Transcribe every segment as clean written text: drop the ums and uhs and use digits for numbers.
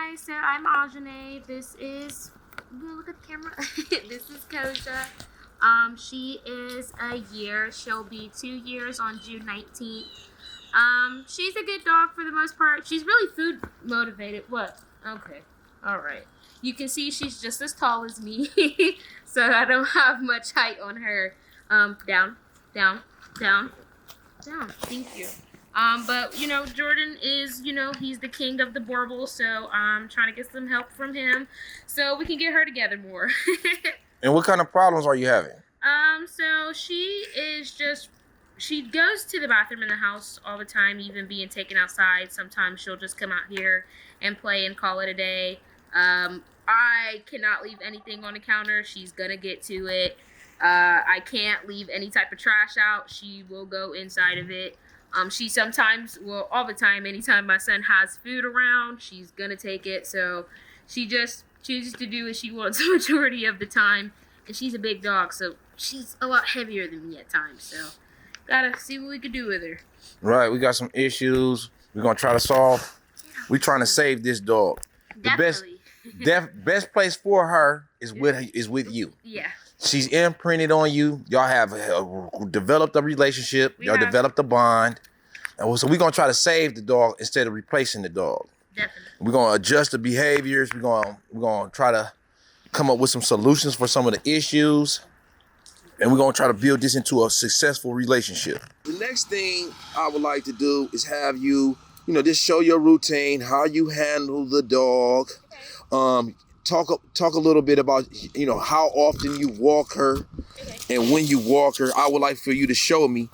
Hi, so I'm Ajane. This is, look at the camera. This is Koja. She is a year. She'll be 2 years on June 19th. She's a good dog for the most part. She's really food motivated. What? Okay. All right. You can see she's just as tall as me, so I don't have much height on her. Down, down, down, down. Thank you. But Jordan is, he's the king of the Boerboels, so I'm trying to get some help from him so we can get her together more. And what kind of problems are you having? So she goes to the bathroom in the house all the time, even being taken outside. Sometimes she'll just come out here and play and call it a day. I cannot leave anything on the counter. She's gonna get to it. I can't leave any type of trash out. She will go inside of it. She sometimes, well, all the time, anytime my son has food around, she's gonna take it. So she just chooses to do what she wants the majority of the time. And she's a big dog, so she's a lot heavier than me at times. So gotta see what we can do with her. Right, we got some issues we're gonna try to solve. We're trying to save this dog. Definitely. The best place for her is with you. Yeah. She's imprinted on you. Y'all have developed a relationship. Y'all developed a bond. And so we're going to try to save the dog instead of replacing the dog. Definitely. We're going to adjust the behaviors. We're going to try to come up with some solutions for some of the issues. And we're going to try to build this into a successful relationship. The next thing I would like to do is have you, just show your routine, how you handle the dog. Talk a little bit about, how often you walk her, and when you walk her. I would like for you to show me,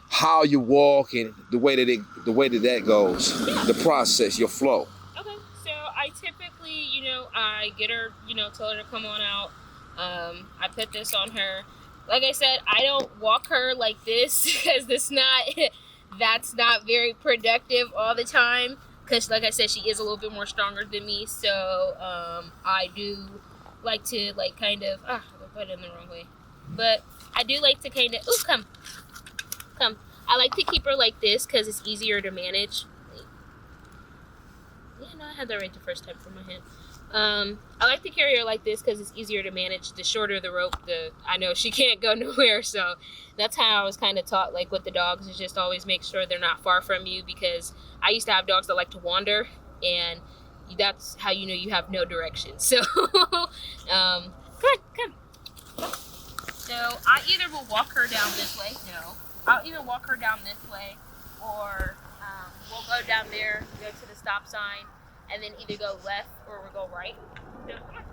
how you walk and the way that goes, the process, your flow. Okay, so I typically, I get her, tell her to come on out. I put this on her. Like I said, I don't walk her like this because that's not very productive all the time. Because, like I said, she is a little bit more stronger than me. So, I do like to, kind of... I put it in the wrong way. But I do like to kind of... Ooh, come. I like to keep her like this because it's easier to manage. Yeah, no, I had that right the first time for my hand. I like to carry her like this because it's easier to manage. The shorter the rope, I know she can't go nowhere. So that's how I was kind of taught, with the dogs, is just always make sure they're not far from you, because I used to have dogs that like to wander, and that's how you know you have no direction. So, come. So I either will walk her down this way. No, I'll either walk her down this way, or we'll go down there, go to the stop sign, and then either go left or we'll go right. So, come on.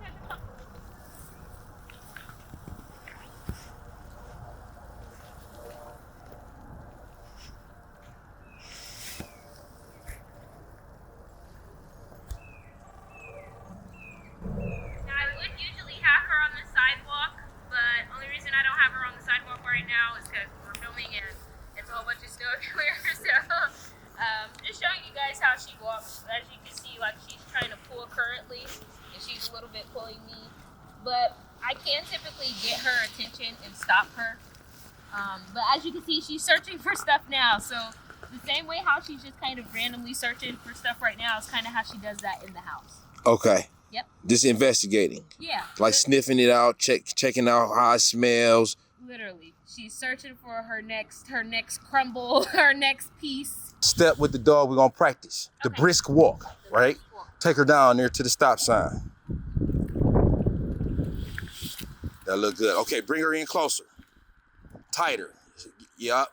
Now, I would usually have her on the sidewalk, but only reason I don't have her on the sidewalk right now is because we're filming and it's a whole bunch of snow everywhere. So, just showing you guys how she walks. As you can see, she's trying to pull currently, and she's a little bit pulling me. But I can typically get her attention and stop her. But as you can see, she's searching for stuff now. So the same way how she's just kind of randomly searching for stuff right now is kind of how she does that in the house. Okay. Yep. Just investigating. Yeah. Sniffing it out, checking out how it smells. Literally. She's searching for her next crumble, her next piece. Step with the dog, we're gonna practice. The brisk walk, right? Take her down there to the stop sign. That look good. Okay, bring her in closer. Tighter. Yup.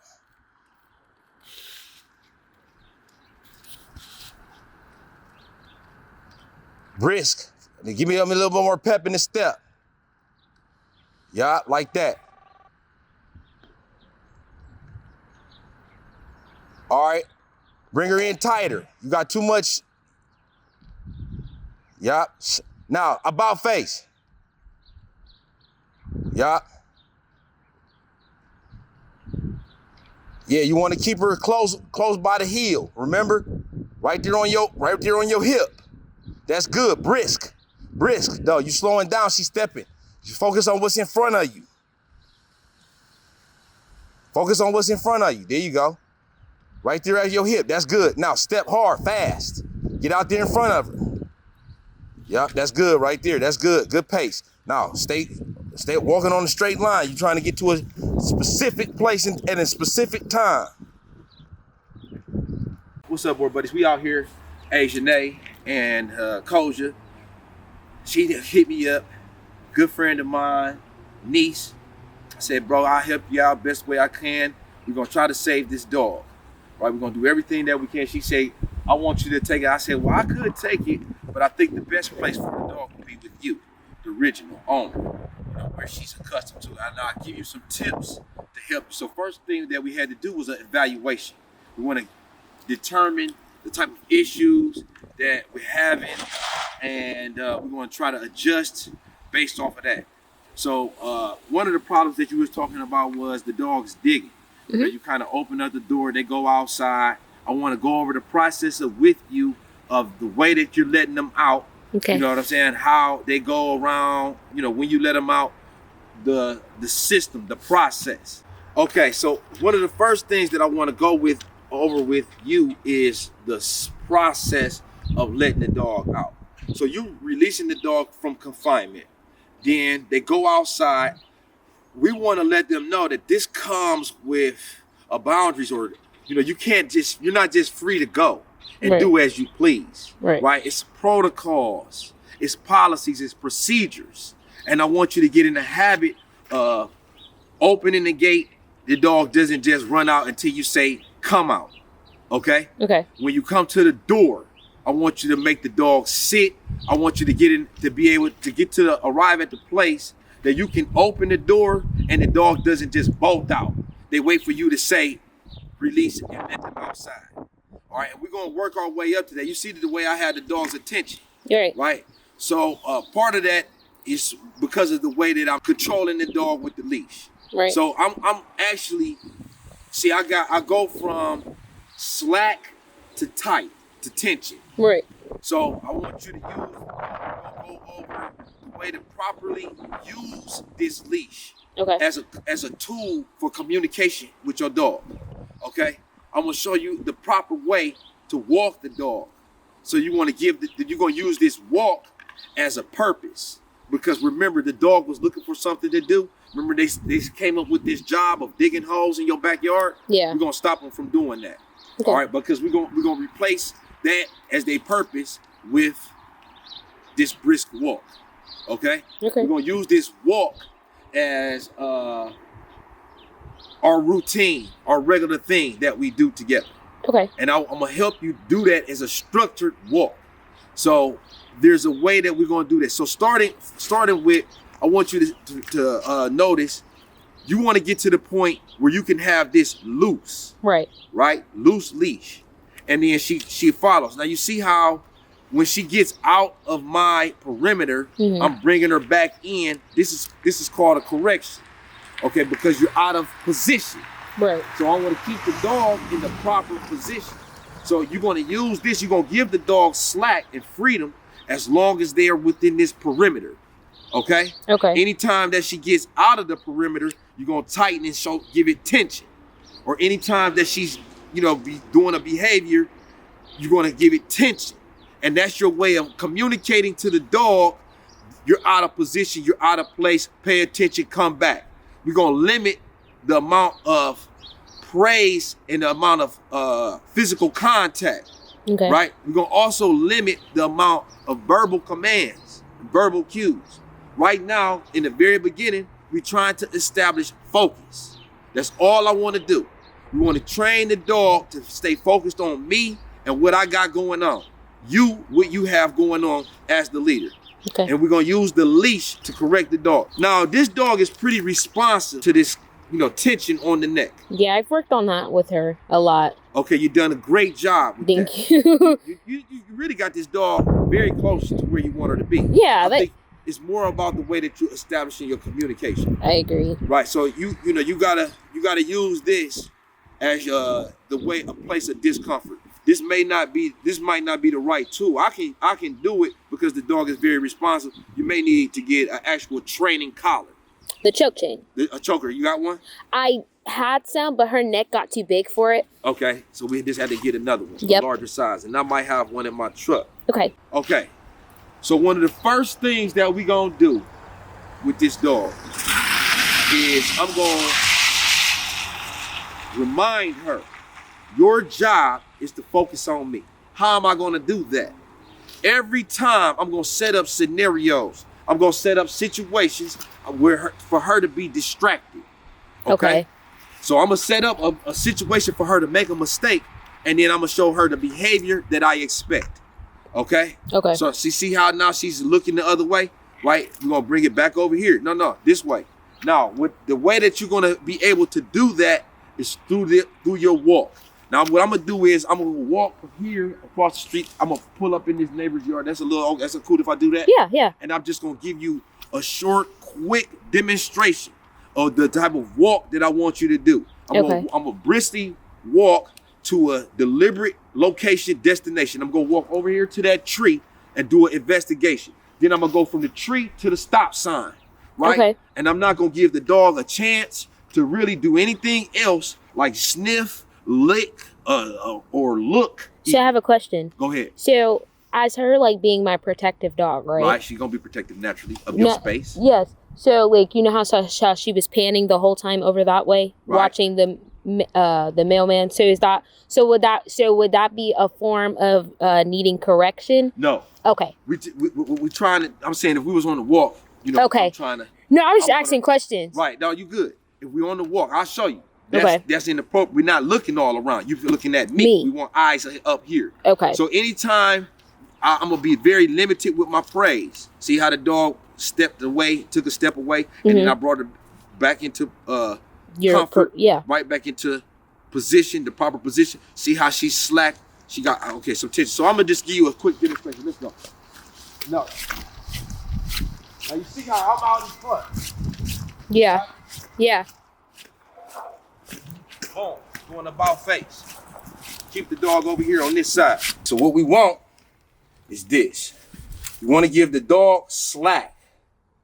Brisk. Give me a little bit more pep in the step. Yup, like that. All right. Bring her in tighter. You got too much. Yup. Now, about face. Yup. Yeah, you want to keep her close by the heel. Remember? Right there on your hip. That's good. Brisk. No, you slowing down, she's stepping. You focus on what's in front of you. There you go. Right there at your hip. That's good. Now step hard, fast. Get out there in front of her. Yep, that's good right there. That's good. Good pace. Now, stay walking on a straight line. You're trying to get to a specific place at a specific time. What's up, Boerbuddies? We out here. Hey, Janae and Koja. She hit me up. Good friend of mine, niece. I said, bro, I'll help you out best way I can. We're going to try to save this dog. Right? We're going to do everything that we can. She said, I want you to take it. I said, well, I could take it, but I think the best place for the dog would be with you, the original owner, where she's accustomed to. And I'll give you some tips to help you. So first thing that we had to do was an evaluation. We want to determine the type of issues that we're having, and we're going to try to adjust based off of that. So one of the problems that you was talking about was the dogs digging. Mm-hmm. You kind of open up the door, they go outside. I want to go over the process with you of the way that you're letting them out. Okay. You know what I'm saying? How they go around, when you let them out, the system, the process. Okay, so one of the first things that I want to go over with you is the process of letting the dog out. So you releasing the dog from confinement. Then they go outside. We want to let them know that this comes with boundaries, or you're not just free to go and do as you please. Right? It's protocols, it's policies, it's procedures. And I want you to get in the habit of opening the gate. The dog doesn't just run out until you say, come out. Okay? Okay. When you come to the door, I want you to make the dog sit. I want you to get in, to be able to arrive at the place that you can open the door and the dog doesn't just bolt out. They wait for you to say, release it, and let them outside. All right, and we're gonna work our way up to that. You see the way I had the dog's attention. Right. Right. So part of that is because of the way that I'm controlling the dog with the leash. Right. So I'm actually, I go from slack to tight to tension. Right. So I want you to go over the way to properly use this leash. Okay. As a tool for communication with your dog. Okay. I'm gonna show you the proper way to walk the dog. So you want to you're gonna use this walk as a purpose, because remember the dog was looking for something to do. Remember they came up with this job of digging holes in your backyard. Yeah. We're gonna stop them from doing that. Okay. All right, because we're gonna replace that as their purpose with this brisk walk. Okay? Okay. We're gonna use this walk as our routine, our regular thing that we do together. Okay. And I'm gonna help you do that as a structured walk. So there's a way that we're gonna do this. So starting with, I want you to notice, you want to get to the point where you can have this loose. Right. Right? Loose leash. And then she follows. Now you see how when she gets out of my perimeter, mm-hmm. I'm bringing her back in. This is called a correction. Okay, because you're out of position. Right. So I want to keep the dog in the proper position. So you're going to use this. You're going to give the dog slack and freedom as long as they are within this perimeter. Okay? Okay. Anytime that she gets out of the perimeter, you're going to tighten and give it tension. Or anytime that she's, be doing a behavior, you're going to give it tension. And that's your way of communicating to the dog, you're out of position, you're out of place, pay attention, come back. We're going to limit the amount of praise and the amount of physical contact. Okay. Right? We're going to also limit the amount of verbal commands, verbal cues. Right now, in the very beginning, we're trying to establish focus. That's all I want to do. We want to train the dog to stay focused on me and what I got going on. What you have going on as the leader. Okay. And we're going to use the leash to correct the dog. Now, this dog is pretty responsive to this, tension on the neck. Yeah, I've worked on that with her a lot. Okay, you've done a great job. Thank you. You really got this dog very close to where you want her to be. Yeah, I think it's more about the way that you're establishing your communication. I agree. Right, so you gotta use this as the way, a place of discomfort. This might not be the right tool. I can do it because the dog is very responsive. You may need to get an actual training collar. The choke chain. A choker. You got one? I had some, but her neck got too big for it. Okay, so we just had to get another one, Yep. a larger size, and I might have one in my truck. Okay. Okay, so one of the first things that we gonna do with this dog is I'm gonna remind her, your job is to focus on me. How am I gonna do that? Every time I'm gonna set up scenarios, I'm gonna set up situations where for her to be distracted. Okay. So I'm gonna set up a situation for her to make a mistake, and then I'm gonna show her the behavior that I expect. Okay? Okay. So see how now she's looking the other way, right? We're gonna bring it back over here. No, this way. Now, with the way that you're gonna be able to do that is through your walk. Now, what I'm gonna do is I'm gonna walk from here across the street. I'm gonna pull up in this neighbor's yard. That's cool if I do that. Yeah. And I'm just gonna give you a short, quick demonstration of the type of walk that I want you to do. I'm gonna briskly walk to a deliberate location destination. I'm gonna walk over here to that tree and do an investigation. Then I'm gonna go from the tree to the stop sign, right? Okay. And I'm not gonna give the dog a chance to really do anything else like sniff, lick, or look. So I have a question. Go ahead. So as her like being my protective dog, right? Right, she's gonna be protective naturally of your space. Yes. So like you know how she was panning the whole time over that way, Right. watching the mailman. So would that be a form of needing correction? No. Okay. We trying to. I'm saying if we was on the walk, you know. Okay. I'm trying to. No, I was just asking questions. Right. No, you good. If we on the walk, I'll show you. Okay. That's inappropriate. We're not looking all around. You're looking at me. We want eyes up here. Okay. So anytime I'm gonna be very limited with my praise. See how the dog stepped away, took a step away, and then I brought her back into comfort. Right back into position, the proper position. See how she slacked. She got some tension. So I'm gonna just give you a quick demonstration. Let's go. No. Now you see how I'm out in front. Yeah. Yeah. Boom. Doing about face. Keep the dog over here on this side. So what we want is this. You want to give the dog slack,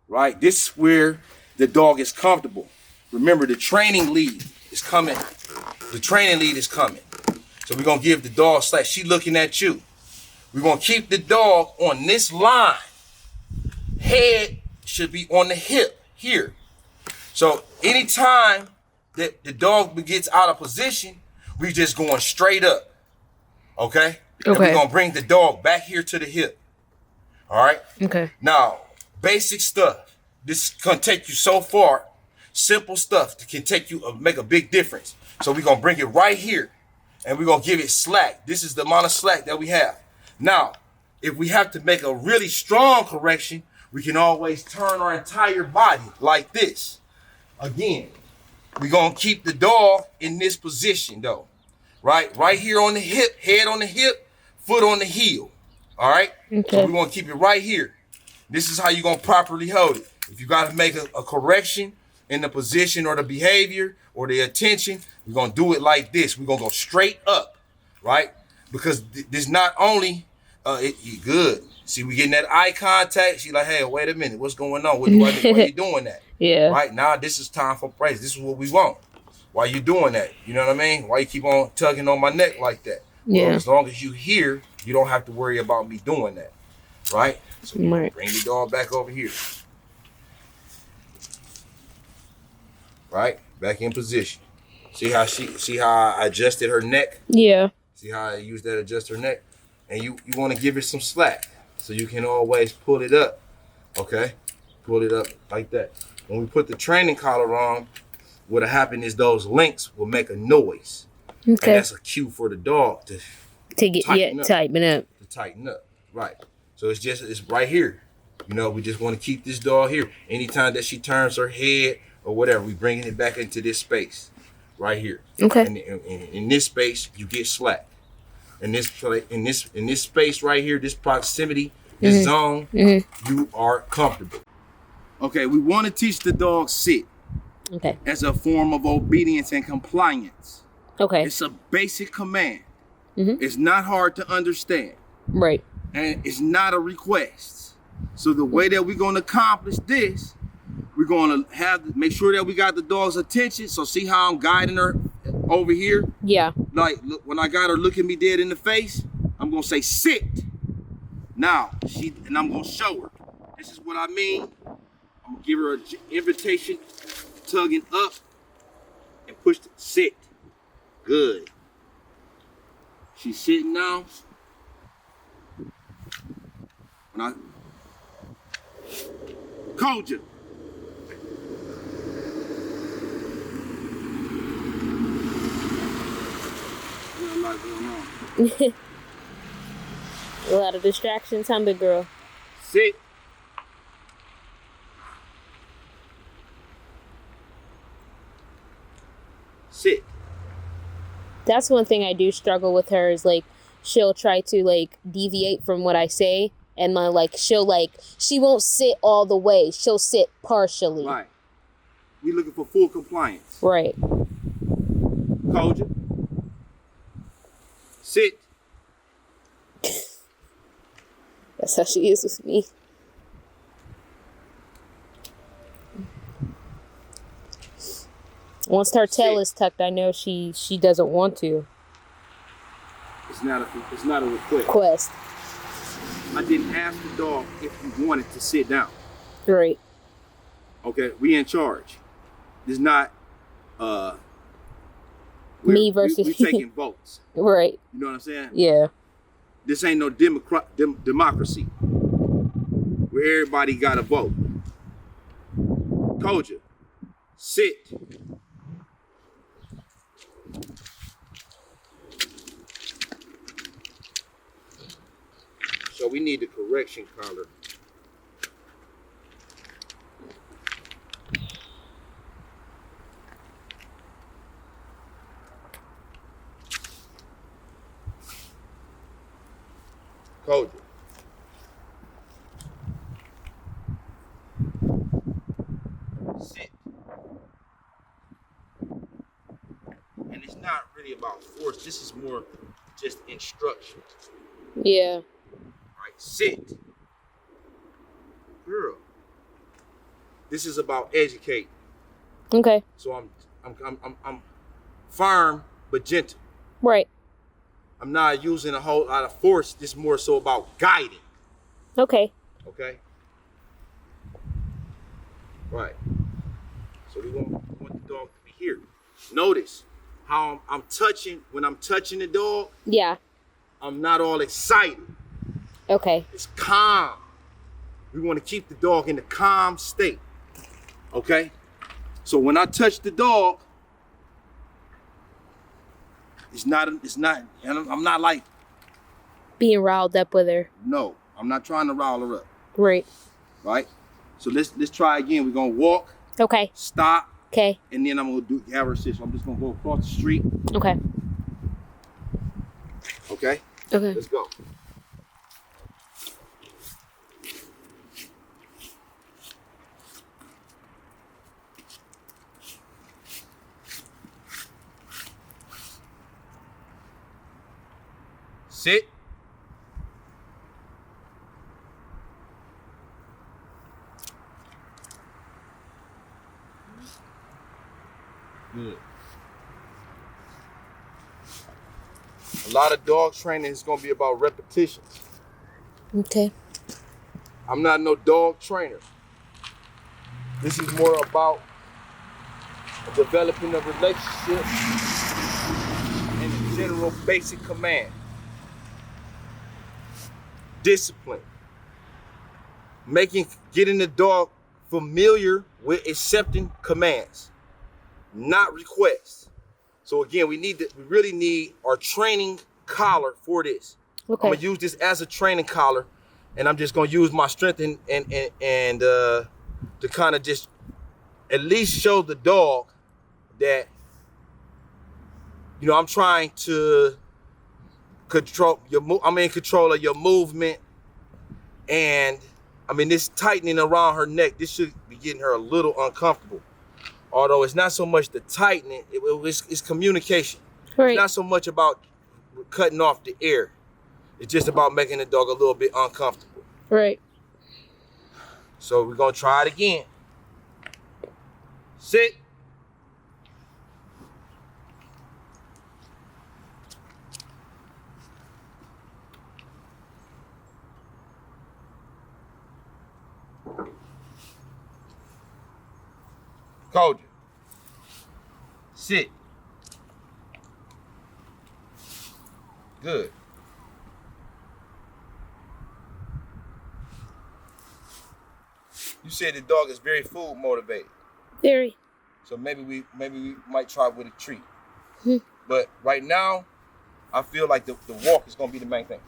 right? This is where the dog is comfortable. Remember, the training lead is coming. The training lead is coming. So we're going to give the dog slack. She looking at you. We're going to keep the dog on this line. Head should be on the hip here. So anytime that the dog gets out of position, we just going straight up. Okay? And we're going to bring the dog back here to the hip. All right? Okay. Now, basic stuff. This can take you so far. Simple stuff that can take you, make a big difference. So we're going to bring it right here. And we're going to give it slack. This is the amount of slack that we have. Now, if we have to make a really strong correction, we can always turn our entire body like this. Again, we're going to keep the dog in this position, though. Right here on the hip, head on the hip, foot on the heel. All right? Okay. So we want to keep it right here. This is how you're going to properly hold it. If you got to make a correction in the position or the behavior or the attention, we're going to do it like this. We're going to go straight up, right? Because this not only, good. See, we getting that eye contact. She like, hey, wait a minute. What's going on? Why are you doing that? Yeah. Right now, this is time for praise. This is what we want. Why you doing that? You know what I mean? Why you keep on tugging on my neck like that? Yeah. Well, as long as you here, you don't have to worry about me doing that. Right? So bring the dog back over here. Right? Back in position. See how I adjusted her neck? Yeah. See how I used that to adjust her neck? And you want to give it some slack. So you can always pull it up. Okay? Pull it up like that. When we put the training collar on, what'll happen is those links will make a noise. Okay. And that's a cue for the dog to tighten up. To tighten up. Right. So it's right here. You know, we just want to keep this dog here. Anytime that she turns her head or whatever, we bringing it back into this space. Right here. Okay. And in this space, you get slack. In this space right here, this proximity, this zone, you are comfortable. Okay, we want to teach the dog sit. Okay. As a form of obedience and compliance. Okay. It's a basic command. It's not hard to understand. Right. And it's not a request. So the way that we're going to accomplish this, we're We're gonna make sure that we got the dog's attention. So see how I'm guiding her over here? Yeah. Like, look, when I got her looking me dead in the face, I'm gonna say sit. Now, and I'm gonna show her. This is what I mean. I'm gonna give her an invitation, tugging up, and push to sit. Good. She's sitting now. When I Koja. A lot going on. A lot of distractions, huh, big girl? Sit. Sit. That's one thing I do struggle with her is like she'll try to like deviate from what I say, and she won't sit all the way. She'll sit partially. Right. We looking for full compliance. Right. Koja. Sit. That's how she is with me. Once her tail is tucked, I know she doesn't want to. It's not a request. I didn't ask the dog if you wanted to sit down. Right. Okay, we in charge. It's not me versus we taking votes. Right. You know what I'm saying? Yeah. This ain't no democracy where everybody got a vote. Koja, sit. So we need the correction collar. Koja. Sit. And it's not really about force. This is more just instruction. Yeah. Right, sit. Girl. This is about educating. Okay. So I'm firm but gentle. Right. I'm not using a whole lot of force. This is more so about guiding. Okay. Okay? Right. So we want the dog to be here. Notice how I'm touching, when I'm touching the dog, Yeah. I'm not all excited. Okay. It's calm. We want to keep the dog in a calm state. Okay? So when I touch the dog, I'm not like being riled up with her. No, I'm not trying to rile her up. Right. Right? So let's try again. We're gonna walk. Okay. Stop. Okay. And then I'm gonna have her sit. So I'm just gonna go across the street. Okay. Okay? Okay. Let's go. Sit. Good. A lot of dog training is going to be about repetitions. Okay. I'm not no dog trainer. This is more about developing a relationship and a general basic command. Discipline. Getting the dog familiar with accepting commands, not requests. So again, we really need our training collar for this. Okay. I'm gonna use this as a training collar, and I'm just gonna use my strength and to kind of just at least show the dog that, you know, I'm trying to control I'm in control of your movement. And I mean, this tightening around her neck, this should be getting her a little uncomfortable. Although it's not so much the tightening, it's communication. Right. It's not so much about cutting off the air. It's just about making the dog a little bit uncomfortable. Right. So we're gonna try it again. Sit. Told you. Sit. Good. You said the dog is very food motivated. Very. So maybe we might try with a treat. But right now, I feel like the walk is gonna be the main thing.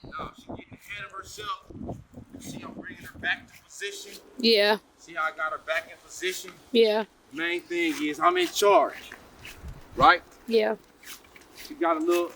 No, she's getting ahead of herself. See, I'm bringing her back to position. Yeah. See how I got her back in position? Yeah. Main thing is I'm in charge, right? Yeah. She got a little.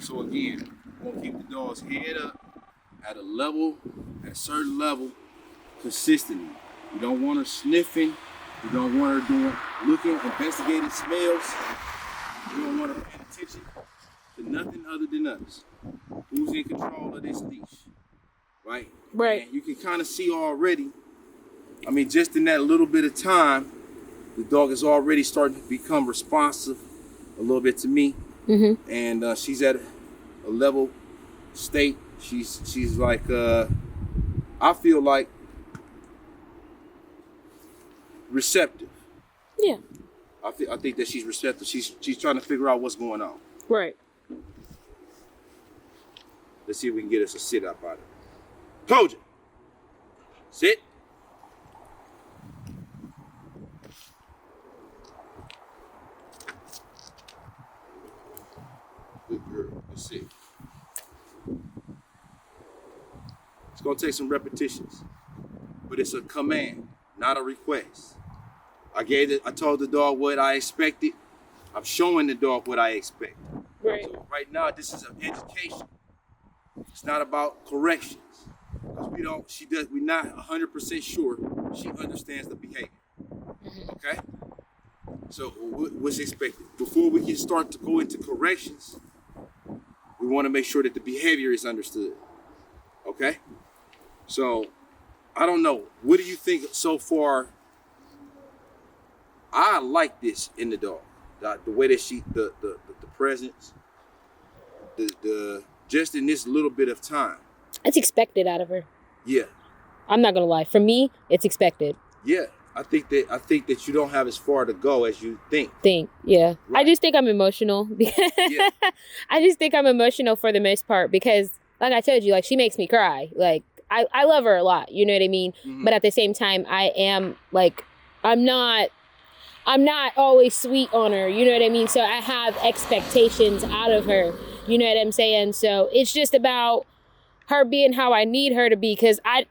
So again, we're gonna keep the dog's head up at a level, at a certain level, consistently. You don't want her sniffing. You don't want her doing, looking, investigating smells. You don't want her paying attention to nothing other than us. Who's in control of this leash, right? Right. And you can kind of see already, I mean, just in that little bit of time, the dog is already starting to become responsive a little bit to me. Mm-hmm. And she's at a level state. She's like, I feel like receptive. Yeah. I think that she's receptive. She's trying to figure out what's going on. Right. Let's see if we can get us a sit up out of it. Told you. Sit. Good girl. Let's see. It's gonna take some repetitions, but it's a command, not a request. I told the dog what I expected. I'm showing the dog what I expect. Right. So right now, this is an education. It's not about corrections. Because we're not 100% sure she understands the behavior. Okay? So what's expected? Before we can start to go into corrections, we want to make sure that the behavior is understood. Okay? So, I don't know. What do you think so far? I like this in the dog. The way that the presence, the just in this little bit of time. It's expected out of her. Yeah. I'm not gonna lie. For me, it's expected. Yeah. I think that you don't have as far to go as you think. Yeah. Right. I just think I'm emotional. Yeah. I just think I'm emotional for the most part because, like I told you, like she makes me cry. Like I love her a lot. You know what I mean? Mm-hmm. But at the same time, I am like, I'm not always sweet on her. You know what I mean? So I have expectations out of her. You know what I'm saying? So it's just about her being how I need her to be because I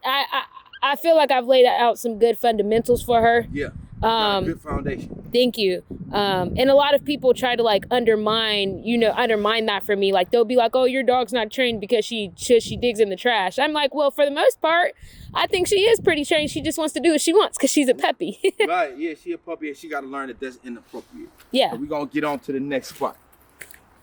feel like I've laid out some good fundamentals for her. Yeah. Got a good foundation. Thank you. And a lot of people try to like undermine that for me. Like they'll be like, oh, your dog's not trained because she digs in the trash. I'm like, well, for the most part, I think she is pretty trained. She just wants to do what she wants because she's a puppy. Right. Yeah, she a puppy and she got to learn that that's inappropriate. Yeah. So we're going to get on to the next spot.